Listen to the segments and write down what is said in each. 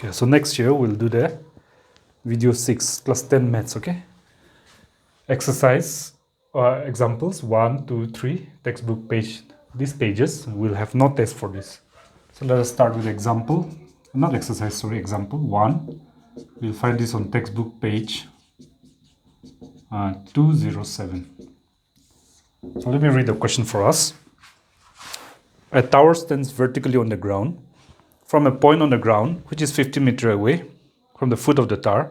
Okay, so next year we'll do the video 6 class 10 maths. Okay, exercise examples 1, 2, 3 textbook page. These pages will have no test for this. So let us start with example, not exercise, sorry, example 1. We'll find this on textbook page 207. So let me read the question for us. A tower stands vertically on the ground from a point on the ground which is 50 meters away from the foot of the tower.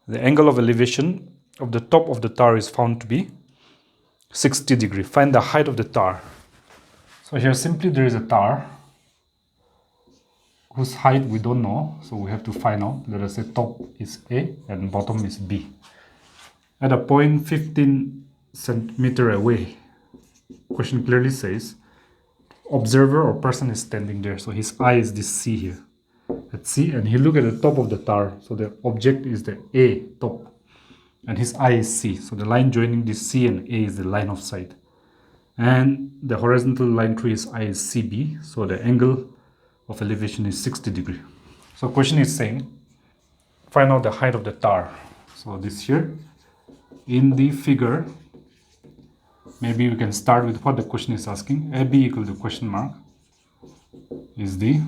The angle of elevation of the top of the tower is found to be 60 degrees. Find the height of the tower. So here simply there is a tower whose height we don't know, so we have to find out. Let us say top is A and bottom is B. At a point 15 centimeters away, question clearly says observer or person is standing there. So his eye is this C here. At C, and he look at the top of the tower. So the object is the A top, and his eye is C. So the line joining this C and A is the line of sight. And the horizontal line through his eye is CB. So the angle of elevation is 60 degrees. So question is saying find out the height of the tower. So this here in the figure, maybe we can start with what the question is asking. AB equal to question mark is the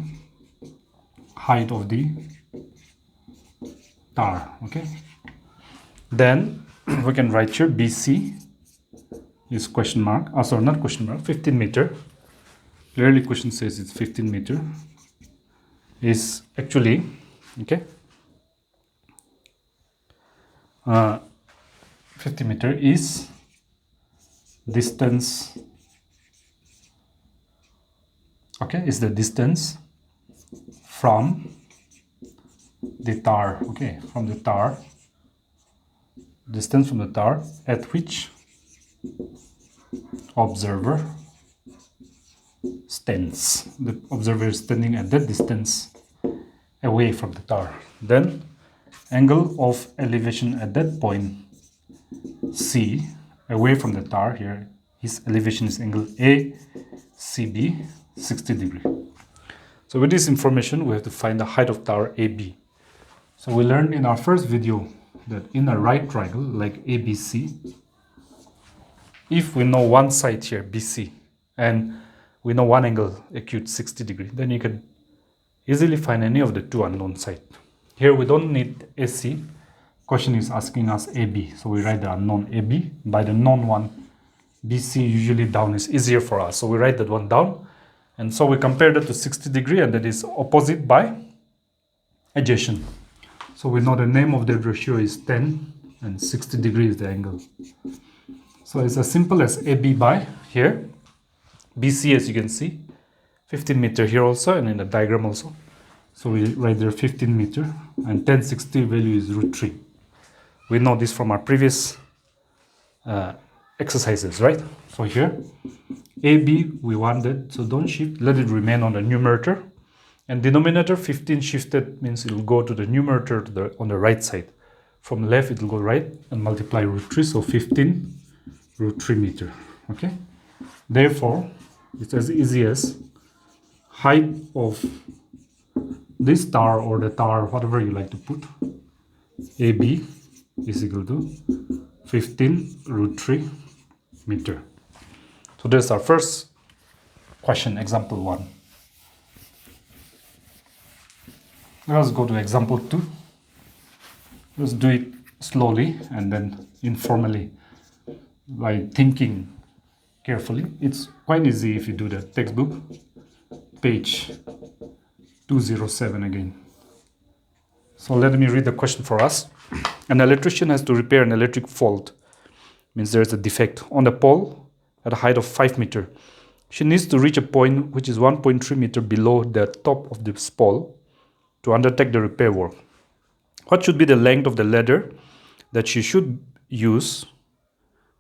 height of the tower. Okay, then we can write here BC is question mark, sorry, not question mark, 15 meter. Clearly question says it's 15 meter. Is actually, okay, 50 meter is distance, okay, is the distance from the tower, okay, from the tower, distance from the tower at which observer stands. The observer is standing at that distance away from the tower. Then angle of elevation at that point C away from the tower, here his elevation is angle ACB 60 degree. So with this information we have to find the height of tower AB. So we learned in our first video that in a right triangle like ABC, if we know one side here BC and we know one angle acute 60 degree, then you can easily find any of the two unknown sides. Here we don't need AC. Question is asking us AB, so we write the unknown AB. By the known one, BC usually down is easier for us, so we write that one down. And so we compare that to 60 degree, and that is opposite by adjacent. So we know the name of that ratio is 10 and 60 degree is the angle. So it's as simple as AB by here. BC, as you can see, 15 meter here also, and in the diagram also. So we write there 15 meter, and 1060 value is root 3. We know this from our previous exercises, right? So here, AB we wanted, so don't shift, let it remain on the numerator. And denominator 15 shifted means it will go to the numerator on the right side. From left it will go right and multiply root 3, so 15 root 3 meter. Okay? Therefore, it's as easy as height of this tower or the tower, whatever you like to put, AB is equal to 15 root 3 meter. So that's our first question, example 1. Let us go to example 2. Let's do it slowly and then informally by thinking carefully. It's quite easy if you do the textbook, page 207 again. So let me read the question for us. An electrician has to repair an electric fault, means there is a defect, on a pole at a height of 5 meters. She needs to reach a point which is 1.3 meters below the top of this pole to undertake the repair work. What should be the length of the ladder that she should use,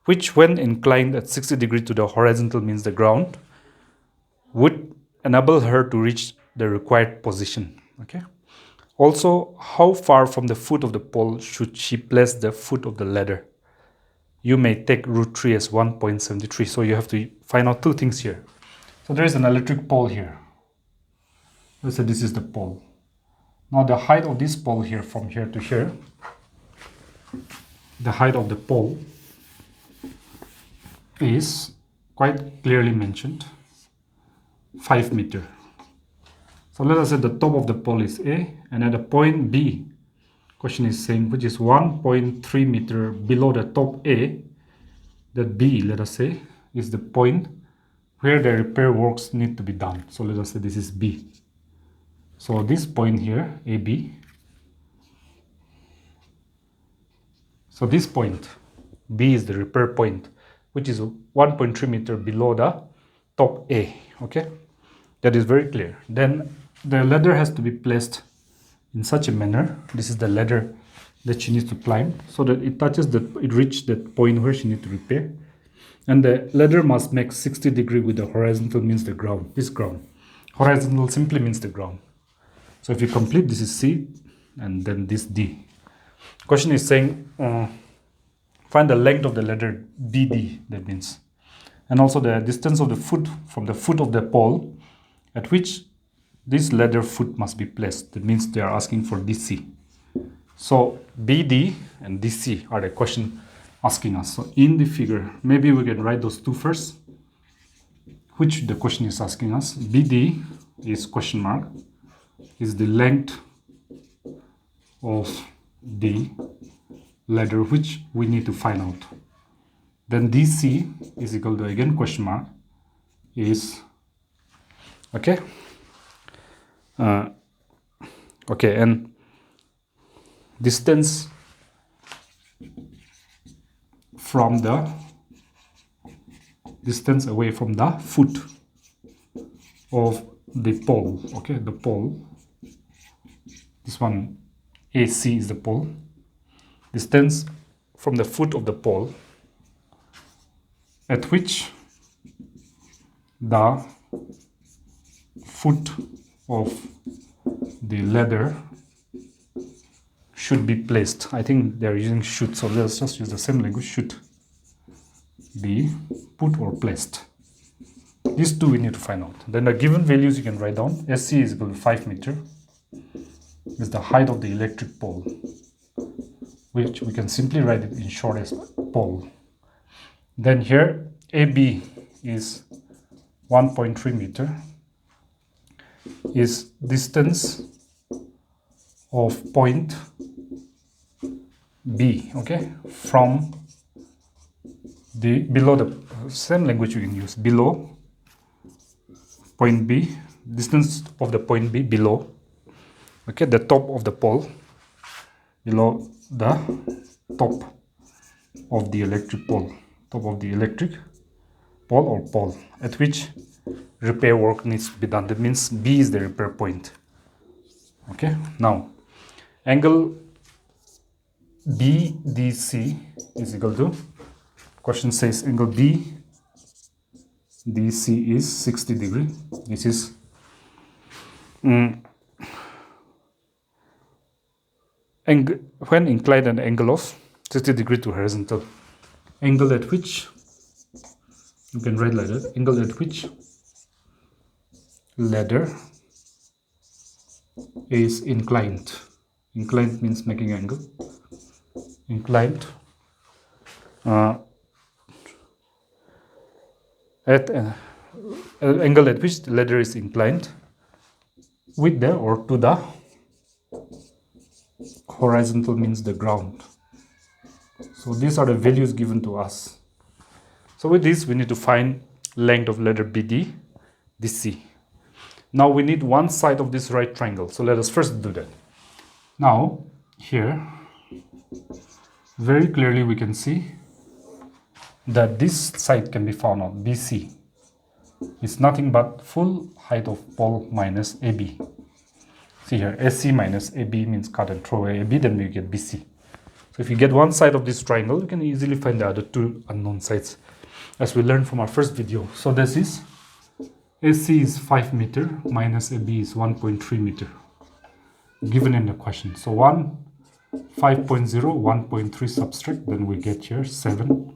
which when inclined at 60 degrees to the horizontal, means the ground, would enable her to reach the required position? Okay. Also, how far from the foot of the pole should she place the foot of the ladder? You may take root 3 as 1.73. So you have to find out two things here. So there is an electric pole here. Let's say this is the pole. Now the height of this pole here, from here to here, the height of the pole is quite clearly mentioned, 5 meters. So let us say the top of the pole is A, and at the point B, question is saying, which is 1.3 meter below the top A, that B, let us say, is the point where the repair works need to be done. So let us say this is B. So this point here, AB, so this point, B, is the repair point, which is 1.3 meter below the top A, okay? That is very clear. Then the ladder has to be placed in such a manner. This is the ladder that she needs to climb, so that it touches that, it reaches that point where she needs to repair. And the ladder must make 60 degrees with the horizontal, means the ground, this ground. Horizontal simply means the ground. So if you complete, this is C, and then this D. Question is saying, find the length of the ladder BD, that means. And also the distance of the foot from the foot of the pole at which this ladder foot must be placed. That means they are asking for DC. So BD and DC are the question asking us. So in the figure, maybe we can write those two first, which the question is asking us. BD is question mark, is the length of the ladder which we need to find out. Then DC is equal to, again, question mark, is, okay, okay, and distance from the distance away from the foot of the pole, okay, the pole, this one AC is the pole, distance from the foot of the pole at which the foot of the ladder should be placed. I think they are using should, so let's just use the same language, should be put or placed. These two we need to find out. Then the given values you can write down. SC is equal to 5 meter, is the height of the electric pole, which we can simply write it in short as pole. Then here AB is 1.3 meter, is distance of point B, okay, from the below, the same language you can use, below point B, distance of the point B below, okay, the top of the pole, below the top of the electric pole, top of the electric pole or pole at which repair work needs to be done. That means B is the repair point. Okay, now angle BDC is equal to, question says angle BDC is 60 degree. This is when inclined an angle of 60 degree to horizontal, angle at which, you can write like that, angle at which ladder is inclined. Inclined means making angle. Inclined at angle at which the ladder is inclined with the or to the horizontal, means the ground. So these are the values given to us. So with this we need to find length of ladder BD, DC. Now we need one side of this right triangle. So let us first do that. Now here very clearly we can see that this side can be found out. BC is nothing but full height of pole minus AB. See here, SC minus AB means cut and throw away AB, then we get BC. So if you get one side of this triangle, you can easily find the other two unknown sides, as we learned from our first video. So this is SC is 5 meter minus AB is 1.3 meter given in the question. So 5.0, 1.3 subtract, then we get here 7,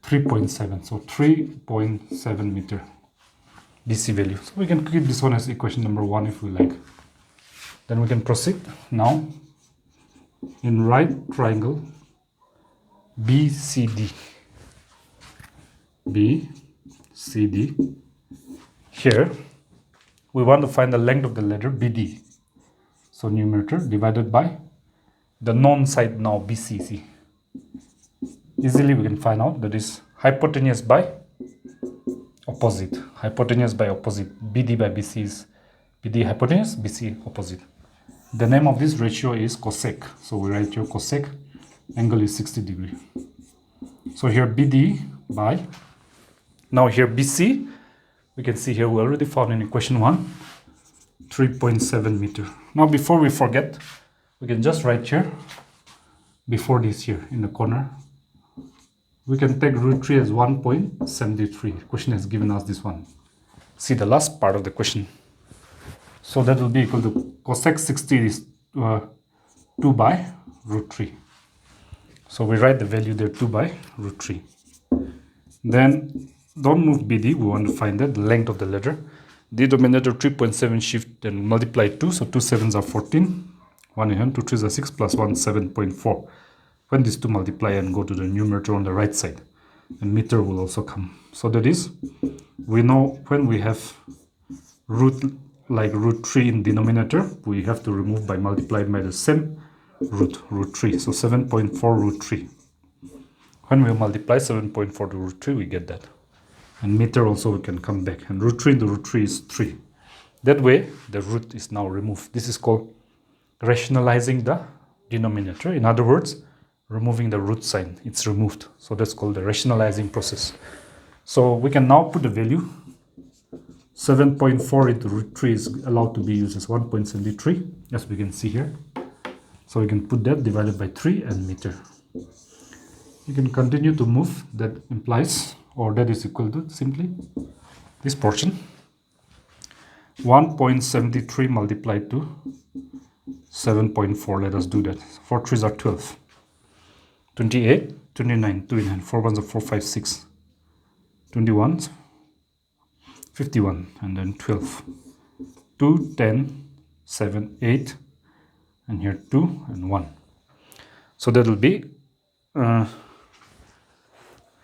3.7. So 3.7 meter DC value. So we can keep this one as equation number 1 if we like. Then we can proceed. Now, in right triangle BCD, here we want to find the length of the letter BD. So numerator divided by the known side now BCC. Easily we can find out that is hypotenuse by opposite. Hypotenuse by opposite. BD by BC is BD hypotenuse, BC opposite. The name of this ratio is cosec. So we write here cosec, angle is 60 degree. So here BD by, now here BC, we can see here we already found in equation 1, 3.7 meter. Now before we forget, we can just write here, before this here in the corner, we can take root 3 as 1.73. Question has given us this one. See the last part of the question. So that will be equal to cosec 60 is 2 by root 3. So we write the value there 2 by root 3. Then don't move BD, we want to find the length of the letter. Denominator 3.7 shift and multiply 2, so 2 sevens are 14. 1 in hand, 2 threes are 6 plus 1, 7.4. When these two multiply and go to the numerator on the right side, and meter will also come. So that is, we know when we have root like root 3 in denominator, we have to remove by multiplying by the same root 3. So 7.4 root 3. When we multiply 7.4 to root 3, we get that. And meter also we can come back. And root 3 into root 3 is 3. That way, the root is now removed. This is called rationalizing the denominator. In other words, removing the root sign. It's removed. So that's called the rationalizing process. So we can now put the value. 7.4 into root 3 is allowed to be used as 1.73, as we can see here. So we can put that divided by 3 and meter. You can continue to move. That implies, or that is equal to simply this portion. 1.73 multiplied to 7.4. Let us do that. 4 3s are 12. 28, 29, 2 in hand. 4 1s are 4, 5, 6. 21, 51, and then 12. 2, 10, 7, 8, and here 2 and 1. So that will be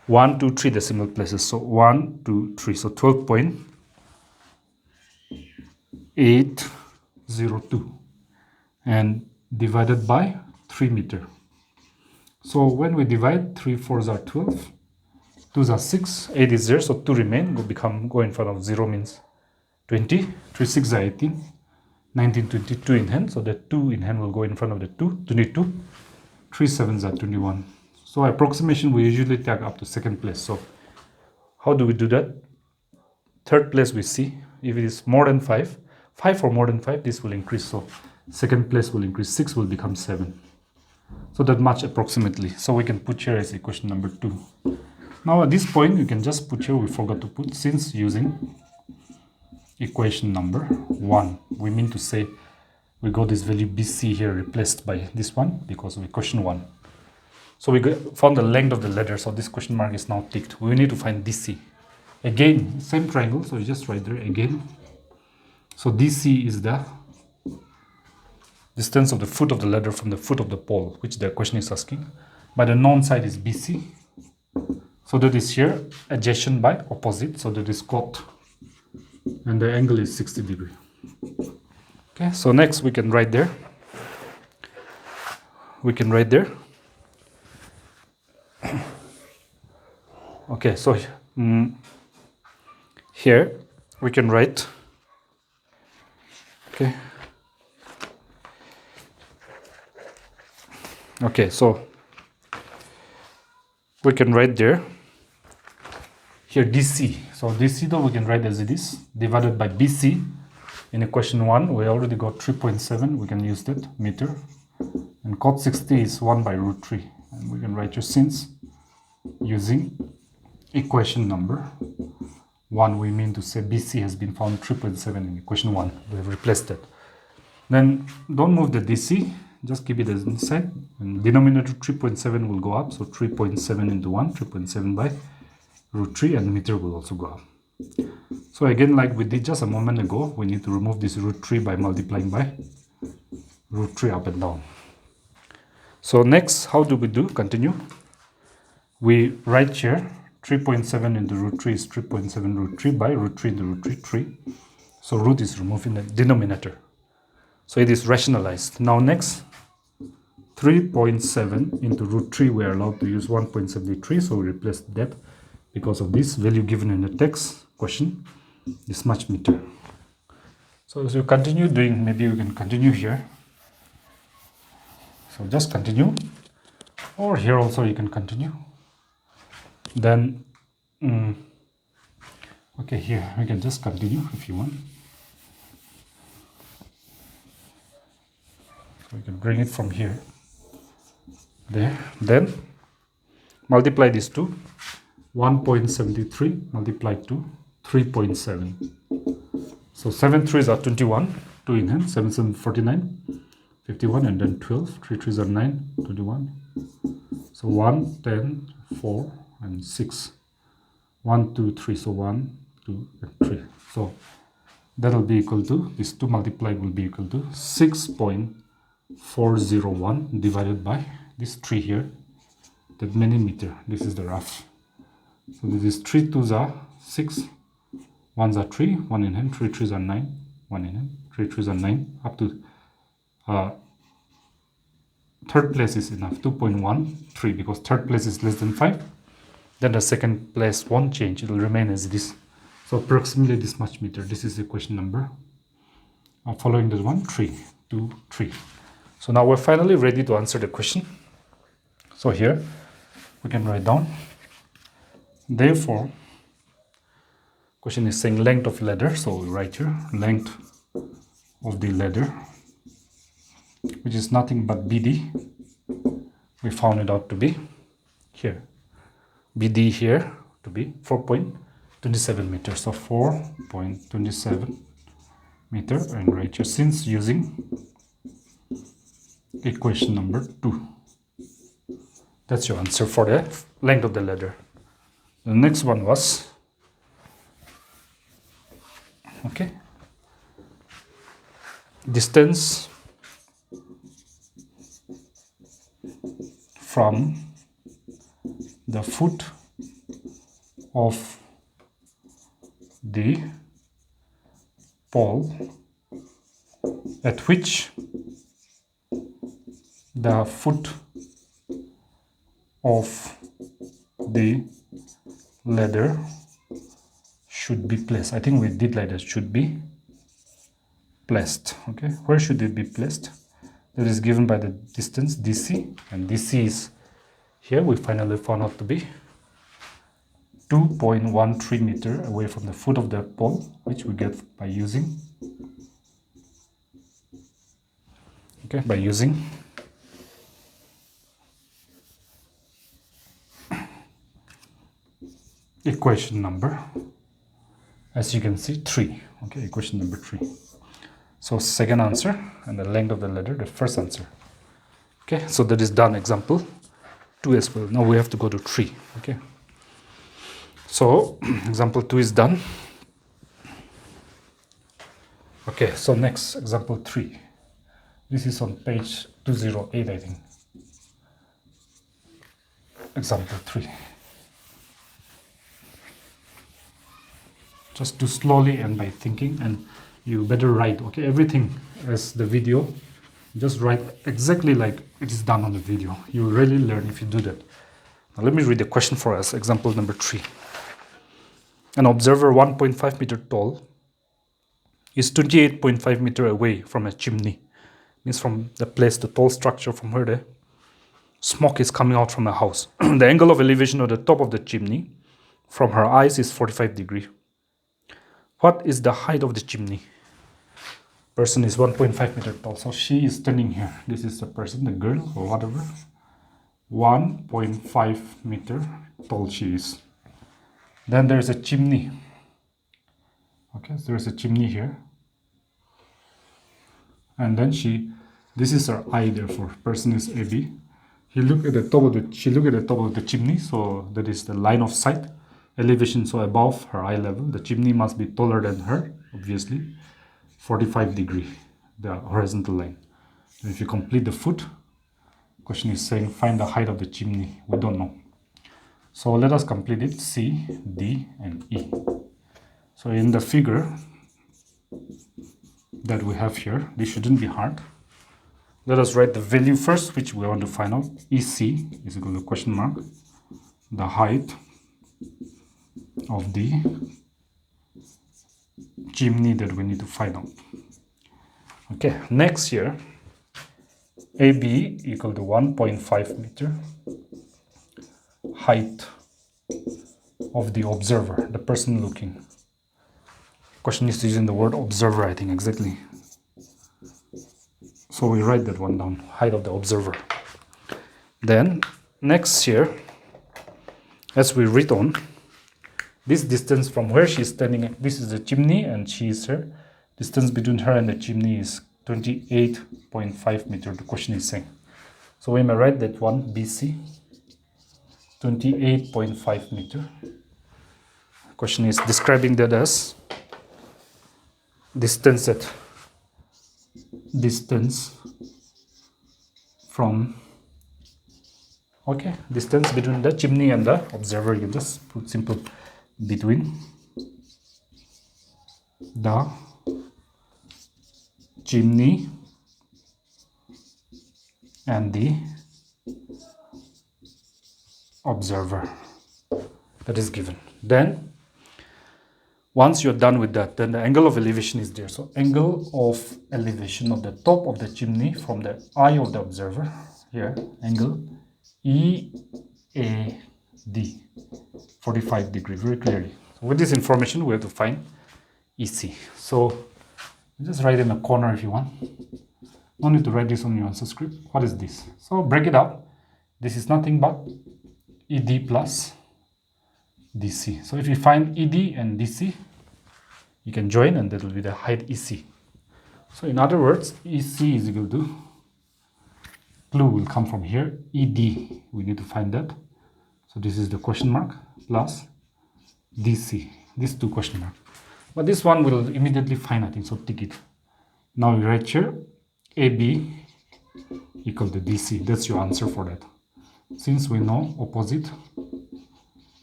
1, 2, 3 decimal places. So 1, 2, 3. So 12.802 and divided by 3 meter. So when we divide, 3 4s are 12, 2s are 6, 8 is there, so 2 remain, go in front of 0 means 20, 3 6 are 18, 19, 22 in hand, so the 2 in hand will go in front of the 2, 22, 3 7s are 21. So approximation we usually take up to second place. So how do we do that? Third place we see, if it is more than 5, 5 or more than 5, this will increase, so second place will increase, 6 will become 7. So that much approximately. So we can put here as equation number 2. Now at this point, you can just put here, we forgot to put, since using equation number 1. We mean to say we got this value BC here replaced by this one because of equation 1. So we found the length of the letter, so this question mark is now ticked. We need to find DC. Again, same triangle, so you just write there again. So DC is the distance of the foot of the ladder from the foot of the pole, which the question is asking. But the known side is BC. So that is here adjacent by opposite, so that is cot. And the angle is 60 degree. Okay, so next we can write there. Okay, so here we can write. Okay, so we can write there. Here DC. So DC though we can write as it is divided by BC. In equation 1 we already got 3.7. We can use that meter. And cot 60 is 1 by root 3. And we can write here since using equation number 1, we mean to say BC has been found 3.7 in equation 1. We have replaced that. Then don't move the DC, just keep it as inside. And denominator 3.7 will go up, so 3.7 into 1, 3.7 by root 3, and meter will also go up. So again, like we did just a moment ago, we need to remove this root 3 by multiplying by root 3 up and down. So next, how do we do? Continue. We write here 3.7 into root 3 is 3.7 root 3 by root 3 into root 3, 3. So root is removed in the denominator. So it is rationalized. Now next, 3.7 into root 3, we are allowed to use 1.73. So we replace that because of this value given in the text question, this much meter. So as you continue doing, maybe you can continue here. So just continue, or here also you can continue. Then, okay, here we can just continue if you want. So we can bring it from here, there. Then multiply these two. 1.73 multiplied to 3.7. So 7 3s are 21, 2 in hand, 7 7 49, 51, and then 12, 3 3s are 9, 21. So 1, 10, 4, and 6. 1, 2, 3, so 1, 2, and 3. So that will be equal to, these two multiplied will be equal to 6.401 divided by this 3 here, that many meter. This is the rough. So this is 3 2s are 6, 1s are 3, 1 in hand, 3 3s are 9, 1 in hand, 3 3s are 9, up to third place is enough, 2.13, because third place is less than 5. Then the second place won't change, it will remain as it is. So approximately this much meter. This is the question number. Following this one, 3, 2, 3. So now we're finally ready to answer the question. So here we can write down. Therefore, question is saying length of ladder. So we write here length of the ladder, which is nothing but BD. We found it out to be here. BD here to be 4.27 meters. So 4.27 meter, and write here since using equation number 2. That's your answer for the length of the ladder. The next one was, okay, distance from the foot of the pole at which the foot of the ladder should be placed. I think we did like that, should be placed. Okay, where should it be placed? That is given by the distance DC, and DC is here. We finally found out to be 2.13 meter away from the foot of the pole, which we get by using, okay, by using equation number, as you can see, 3. Okay, equation number 3. So second answer, and the length of the ladder, the first answer. Okay, so that is done. Example 2 as well. Now we have to go to 3. Okay, so example 2 is done. Okay, so next example 3. This is on page 208, I think. Example 3. Just do slowly and by thinking, and you better write, okay, everything as the video. Just write exactly like it is done on the video. You will really learn if you do that. Now let me read the question for us. Example number 3. An observer 1.5 meter tall is 28.5 meter away from a chimney. Means from the place, the tall structure, from where the smoke is coming out from a house. The angle of elevation of the top of the chimney from her eyes is 45 degrees. What is the height of the chimney? Person is 1.5 meter tall, so she is standing here. This is the person, the girl or whatever. 1.5 meter tall she is. Then there is a chimney. Okay, so there is a chimney here. And then this is her eye, therefore. Person is AB. She look at the top of the chimney, so that is the line of sight. Elevation, so above her eye level. The chimney must be taller than her, obviously. 45 degree, the horizontal line. If you complete the foot, question is saying find the height of the chimney. We don't know. So let us complete it. C, D, and E. So in the figure that we have here, this shouldn't be hard. Let us write the value first, which we want to find out. EC is equal to question mark, the height of the chimney that we need to find out. Okay, next here, AB equal to 1.5 meter, height of the observer, the person looking. Question is using the word observer, I think, exactly. So we write that one down, height of the observer. Then next here, as we read on, this distance from where she is standing, this is the chimney and she is here. Distance between her and the chimney is 28.5 meter, the question is saying. So we may write that one, BC, 28.5 meter. Question is describing that as distance from, okay, distance between the chimney and the observer. You just put simple, between the chimney and the observer, that is given. Then once you're done with that, then the angle of elevation is there. So angle of elevation of the top of the chimney from the eye of the observer, here, angle EAD, 45 degree, very clearly. So with this information, we have to find EC. So just write in a corner if you want. No need to write this on your answer script. What is this? So break it up. This is nothing but ED plus DC. So if you find ED and DC, you can join and that will be the height EC. So in other words, EC is equal to, clue will come from here, ED, we need to find that. So this is the question mark plus DC, these two question marks. But this one will immediately find, I think, so tick it. Now you write here, AB equal to DC, that's your answer for that. Since we know opposite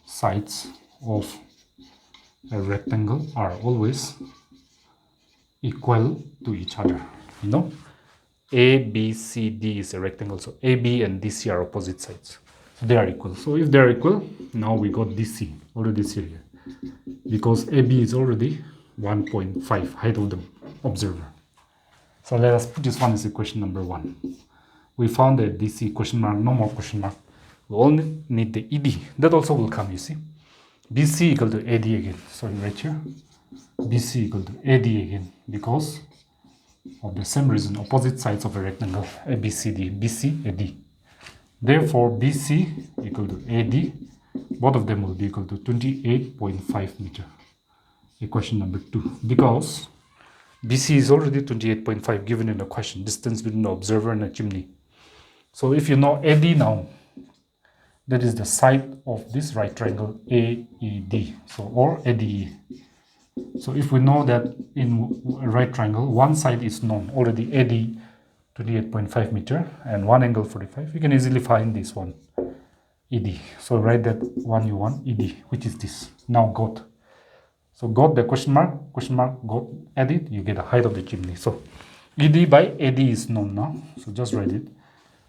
sides of a rectangle are always equal to each other. You know, A, B, C, D is a rectangle, so AB and DC are opposite sides. So they are equal. So if they are equal, now we got DC, already here. Because AB is already 1.5, height of the observer. So let us put this one as equation number 1. We found that DC question mark, no more question mark. We only need the ED. That also will come, you see. BC equal to AD again. Sorry, right here. BC equal to AD again because of the same reason, opposite sides of a rectangle, ABCD, BC, AD. Therefore, BC equal to AD, both of them will be equal to 28.5 meter. Equation number 2. Because BC is already 28.5 given in the question, distance between the observer and the chimney. So if you know AD now, that is the side of this right triangle AED, so or ADE. So if we know that in a right triangle, one side is known already, AD 28.5 meter and one angle 45, you can easily find this one, ED. So write that one you want, ED, which is this. Now got. So got the question mark, got added, you get the height of the chimney. So ED by AD is known now, so just write it.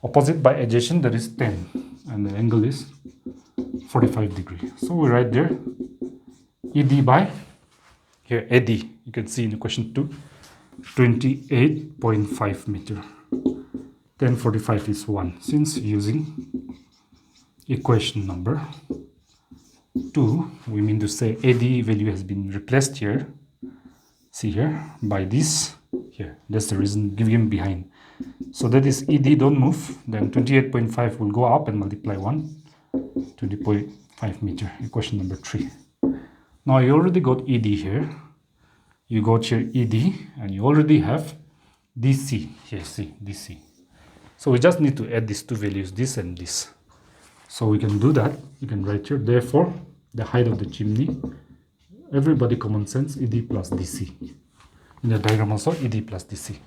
Opposite by adjacent, that is 10, and the angle is 45 degree. So we write there ED by, here AD, you can see in the question 2, 28.5 meter. 1045 is 1. Since using equation number 2, we mean to say AD value has been replaced here, see here, by this here. That's the reason given behind. So that is ED, don't move, then 28.5 will go up and multiply 1, 20.5 meter, equation number 3. Now you already got ED here, you got here ED, and you already have DC, here see, DC. So we just need to add these two values, this and this. So we can do that, you can write here, therefore, the height of the chimney, everybody common sense, ED plus DC. In the diagram also, ED plus DC.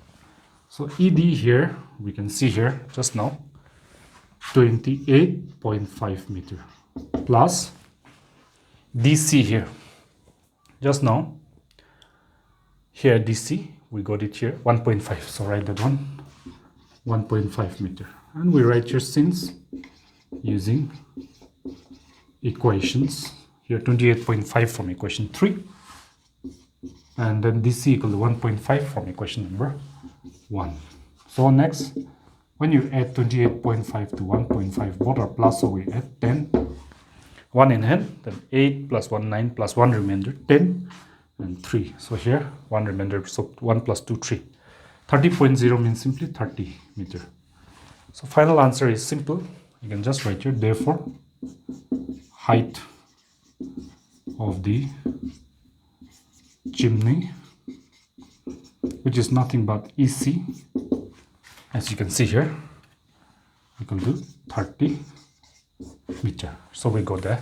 So ED here we can see here just now 28.5 meter plus DC here. Just now here DC, we got it here 1.5, so write that one 1.5 meter, and we write here since using equations here 28.5 from equation 3, and then DC equal to 1.5 from equation number 1. So next, when you add 28.5 to 1.5, both are plus, so we add 10, 1 in hand, then 8 plus 1, 9 plus 1 remainder, 10, and 3. So here 1 remainder, so 1 plus 2, 3. 30.0 means simply 30 meter. So final answer is simple. You can just write here, therefore height of the chimney, which is nothing but EC, as you can see here, equal to 30 meter. So we got the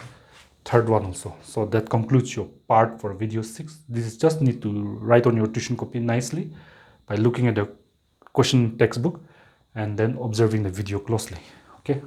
third one also. So that concludes your part for video 6. This is just need to write on your tuition copy nicely by looking at the question textbook and then observing the video closely. Okay.